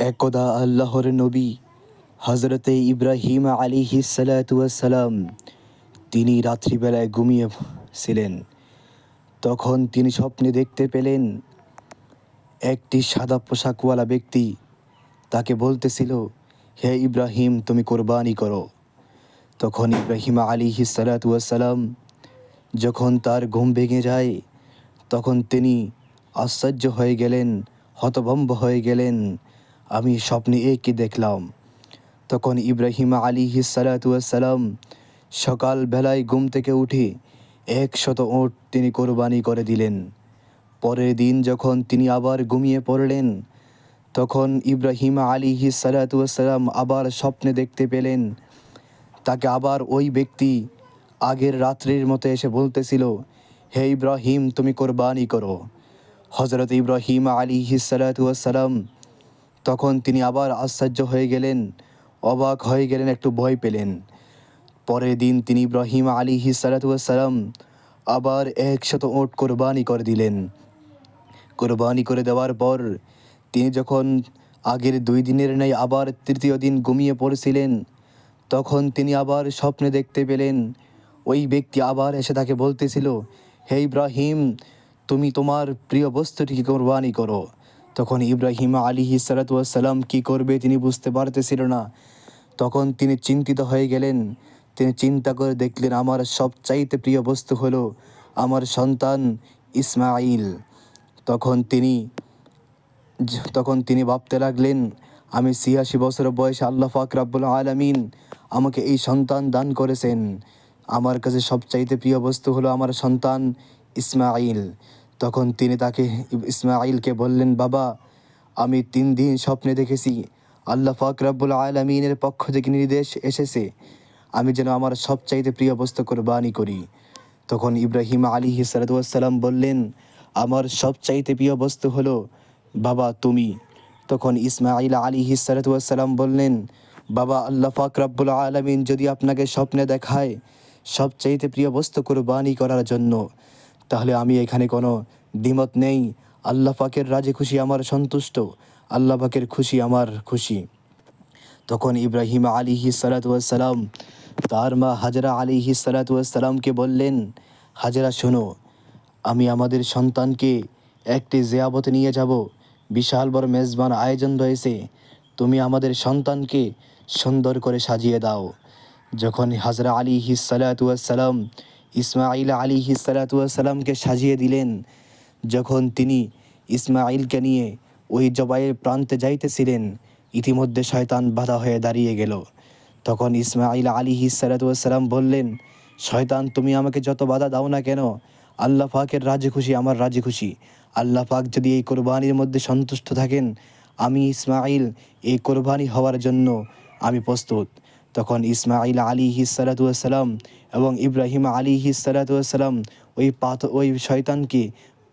একদা আল্লাহর নবী হজরতে ইব্রাহিম আলাইহিস সালাতু ওয়াস সালাম তিনি রাত্রিবেলায় ঘুমিয়েছিলেন। তখন তিনি স্বপ্নে দেখতে পেলেন একটি সাদা পোশাকওয়ালা ব্যক্তি তাকে বলতেছিল, হে ইব্রাহিম, তুমি কোরবানি করো। তখন ইব্রাহিম আলাইহিস সালাতু ওয়াস সালাম যখন তার ঘুম ভেঙে যায়, তখন তিনি আশ্চর্য হয়ে গেলেন, হতভম্ব হয়ে গেলেন। আমি স্বপ্নে এ কি দেখলাম? তখন ইব্রাহিম আলাইহিস সালাতু ওয়াস সালাম সকালবেলায় ঘুম থেকে উঠে 100 উট তিনি কোরবানি করে দিলেন। পরের দিন যখন তিনি আবার ঘুমিয়ে পড়লেন, তখন ইব্রাহিম আলাইহিস সালাতু ওয়াস সালাম আবার স্বপ্নে দেখতে পেলেন তাকে আবার ওই ব্যক্তি আগের রাত্রির মতো এসে বলতেছিল, হে ইব্রাহিম, তুমি কোরবানি করো। হজরত ইব্রাহিম আলাইহিস সালাতু ওয়াস সালাম তখন তিনি আবার আশ্চর্য হয়ে গেলেন, অবাক হয়ে গেলেন, একটু ভয় পেলেন। পরের দিন তিনি ইব্রাহিম আলাইহিস সালাতু ওয়াস সালাম আবার 100 উট কোরবানি করে দিলেন। কোরবানি করে দেওয়ার পর তিনি যখন আগের 2 দিনের ন্যায় আবার তৃতীয় দিন ঘুমিয়ে পড়েছিলেন, তখন তিনি আবার স্বপ্নে দেখতে পেলেন ওই ব্যক্তি আবার এসে তাকে বলতেছিল, হে ইব্রাহিম, তুমি তোমার প্রিয় বস্তুটিকে কোরবানি করো। তখন ইব্রাহিম আলাইহিস সালাতু ওয়াস সালাম কী করবে তিনি বুঝতে পারতেছিল না। তখন তিনি চিন্তিত হয়ে গেলেন। তিনি চিন্তা করে দেখলেন, আমার সবচাইতে প্রিয় বস্তু হলো আমার সন্তান ইসমাঈল। তখন তিনি ভাবতে লাগলেন, আমি ৮৬ বছর বয়সে আল্লাহ পাক রব্বুল আলামিন আমাকে এই সন্তান দান করেছেন। আমার কাছে সবচাইতে প্রিয় বস্তু হলো আমার সন্তান ইসমাঈল। তখন তিনি তাকে ইসমাঈলকে বললেন, বাবা, আমি 3 দিন স্বপ্নে দেখেছি আল্লাহ পাক রব্বুল আলামিনের পক্ষ থেকে নির্দেশ এসেছে আমি যেন আমার সবচাইতে প্রিয় বস্তু কোরবানি করি। তখন ইব্রাহিম আলাইহিস সালাতু ওয়াস সালাম বললেন, আমার সবচাইতে প্রিয় বস্তু হলো বাবা তুমি। তখন ইসমাঈল আলাইহিস সালাতু ওয়াস সালাম বললেন, বাবা, আল্লাহ পাক রব্বুল আলামিন যদি আপনাকে স্বপ্নে দেখায় সবচাইতে প্রিয় বস্তু কোরবানি করার জন্য, তাহলে আমি এখানে কোনো দ্বিমত নেই। আল্লাহ পাকের রাজি খুশি আমার সন্তুষ্ট, আল্লাহ পাকের খুশি আমার খুশি। তখন ইব্রাহিম আলাইহিস সালাতু ওয়াস সালাম তার মা হাজরা আলাইহিস সালাতু ওয়াস সালামকে বললেন, হাজরা, শোনো, আমি আমাদের সন্তানকে একটি জিয়াবতে নিয়ে যাব। বিশাল বড় মেজবান আয়োজন রয়েছে, তুমি আমাদের সন্তানকে সুন্দর করে সাজিয়ে দাও। যখন হাজরা আলাইহিস সালাতু ওয়াস সালাম ইসমাঈল আলাইহিস সালাতু ওয়াস সালামকে সাজিয়ে দিলেন, যখন তিনি ইসমাঈলকে নিয়ে ওই জবাইয়ের প্রান্তে যাইতেছিলেন, ইতিমধ্যে শয়তান বাধা হয়ে দাঁড়িয়ে গেল। তখন ইসমাঈল আলাইহিস সালাতু ওয়াস সালাম বললেন, শয়তান, তুমি আমাকে যত বাধা দাও না কেন, আল্লাহ পাকের রাজি খুশি আমার রাজি খুশি। আল্লাহ পাক যদি এই কোরবানির মধ্যে সন্তুষ্ট থাকেন, আমি ইসমাঈল এই কোরবানি হওয়ার জন্য আমি প্রস্তুত। তখন ইসমাঈল আলাইহিস সালাতু ওয়াস সালাম এবং ইব্রাহিম আলাইহিস সালাতু ওয়াস সালাম ওই শয়তানকে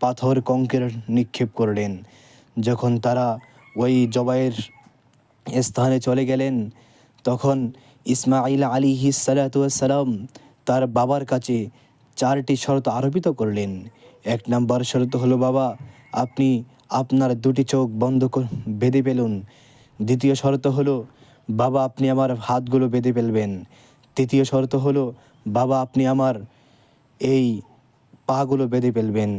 পাথর কঙ্কর নিক্ষেপ করলেন। যখন তারা ওই জবাইয়ের স্থানে চলে গেলেন, তখন ইসমাঈল আলাইহিস সালাতু ওয়াস সালাম তার বাবার কাছে 4টি শর্ত আরোপিত করলেন। 1 নম্বর শর্ত হলো, বাবা, আপনি আপনার 2টি চোখ বন্ধ বেঁধে ফেলুন। দ্বিতীয় শর্ত হলো, বাবা, আপনি আমার হাতগুলো বেঁধে ফেলবেন। তৃতীয় শর্ত হলো, বাবা, আপনি আমার এই পাগুলো বেঁধে ফেলবেন।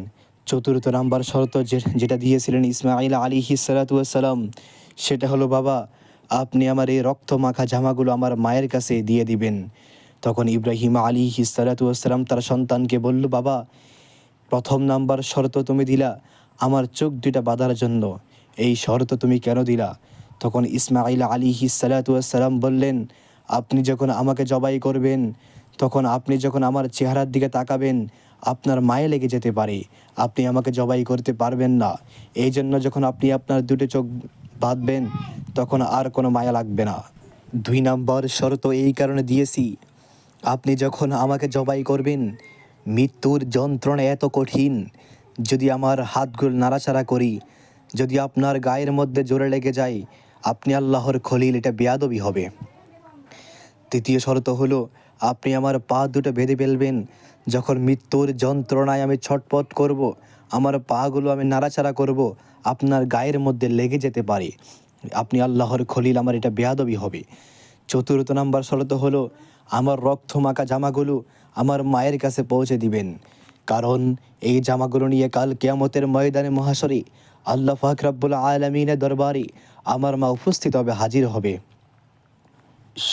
চতুর্থ নাম্বার শর্ত যেটা দিয়েছিলেন ইসমাঈল আলাইহিস সালাতু ওয়াস সালাম, সেটা হলো, বাবা, আপনি আমার এই রক্ত মাখা জামাগুলো আমার মায়ের কাছে দিয়ে দিবেন। তখন ইব্রাহিম আলাইহিস সালাতু ওয়াস সালাম তার সন্তানকে বলল, বাবা, প্রথম নাম্বার শর্ত তুমি দিলা আমার চোখ 2টা বাঁধার জন্য, এই শর্ত তুমি কেন দিলা? তখন ইসমাঈল আলাইহিস সালাতু ওয়াস সালাম বললেন, আপনি যখন আমাকে জবাই করবেন, তখন আপনি যখন আমার চেহারার দিকে তাকাবেন, আপনার মায়ে লেগে যেতে পারে, আপনি আমাকে জবাই করতে পারবেন না। এই জন্য যখন আপনি আপনার 2টি চোখ বাঁধবেন, তখন আর কোনো মায়া লাগবে না। 2 নাম্বার শর্ত এই কারণে দিয়েছি, আপনি যখন আমাকে জবাই করবেন, মৃত্যুর যন্ত্রণা এত কঠিন, যদি আমার হাতগুলো নাড়াচাড়া করি, যদি আপনার গায়ের মধ্যে জোরে লেগে যায়, আপনি আল্লাহর খলিল, এটা বেয়াদবি হবে। তৃতীয় শর্ত হলো, আপনি আমার পা 2টো বেঁধে ফেলবেন, যখন মৃত্যুর যন্ত্রণায় আমি ছটপট করব, আমার পাগুলো আমি নাড়াচাড়া করব, আপনার গায়ের মধ্যে লেগে যেতে পারে। আপনি আল্লাহর খলিল, আমার এটা বেয়াদবি হবে। চতুর্থ নাম্বার শর্ত হলো আমার রক্ত মাখা জামাগুলো আমার মায়ের কাছে পৌঁছে দিবেন, কারণ এই জামাগুলো নিয়ে কাল কিয়ামতের ময়দানে মহাশরে আল্লাহ পাক রব্বুল আলামিনের দরবারে আমার মা উপস্থিত হবে, হাজির হবে।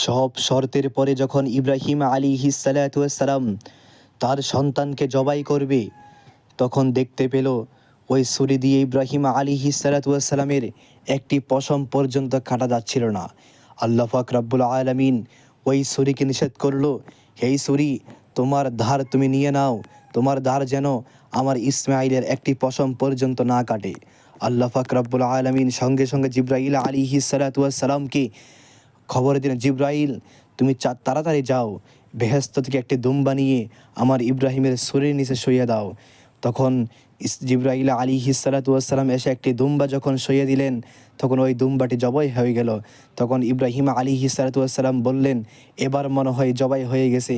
সব শর্তের পরে যখন ইব্রাহিম আলাইহিস সালাতু ওয়াস সালাম তার সন্তানকে জবাই করবে, তখন দেখতে পেল ওই ছুরি দিয়ে ইব্রাহিম আলাইহিস সালাতু ওয়াস সালামের একটি পশম পর্যন্ত কাটা যাচ্ছিল না। আল্লাহ পাক রব্বুল আলামিন ওই ছুরিকে নিষেধ করলো, এই ছুরি তোমার ধার তুমি নিয়ে নাও, তোমার ধার যেন আমার ইসমাইলের একটি পশম পর্যন্ত না কাটে। আল্লাহ পাক রব্বুল আলামিন সঙ্গে সঙ্গে জিব্রাইল আলাইহিস সালাতু ওয়াস সালামকে খবর দিলেন, জিব্রাইল তুমি তাড়াতাড়ি যাও, বেহেশত থেকে একটি দুম্বা নিয়ে আমার ইব্রাহিমের শরীরের নিচে শুইয়ে দাও। তখন জিব্রাইল আলাইহিস সালাতু ওয়াস সালাম এসে একটি দুম্বা যখন শুইয়ে দিলেন, তখন ওই দুম্বাটি জবাই হয়ে গেল। তখন ইব্রাহিম আলাইহিস সালাতু ওয়াস সালাম বললেন, এবার মনে হয় জবাই হয়ে গেছে।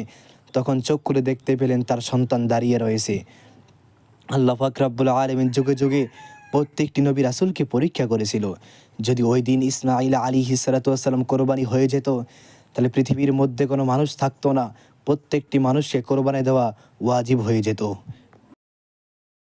তখন চোখ খুলে দেখতে পেলেন তার সন্তান দাঁড়িয়ে রয়েছে। আল্লাহ পাক রব্বুল আলামিন যুগে যুগে প্রত্যেকটি নবী রাসূলকে পরীক্ষা করেছিল। যদি ওই দিন ইসমাঈল আলাইহিস সালাতু ওয়াস সালাম কোরবানি হয়ে যেত, তাহলে পৃথিবীর মধ্যে কোনো মানুষ থাকতো না, প্রত্যেকটি মানুষকে কোরবানি দেওয়া ওয়াজিব হয়ে যেত।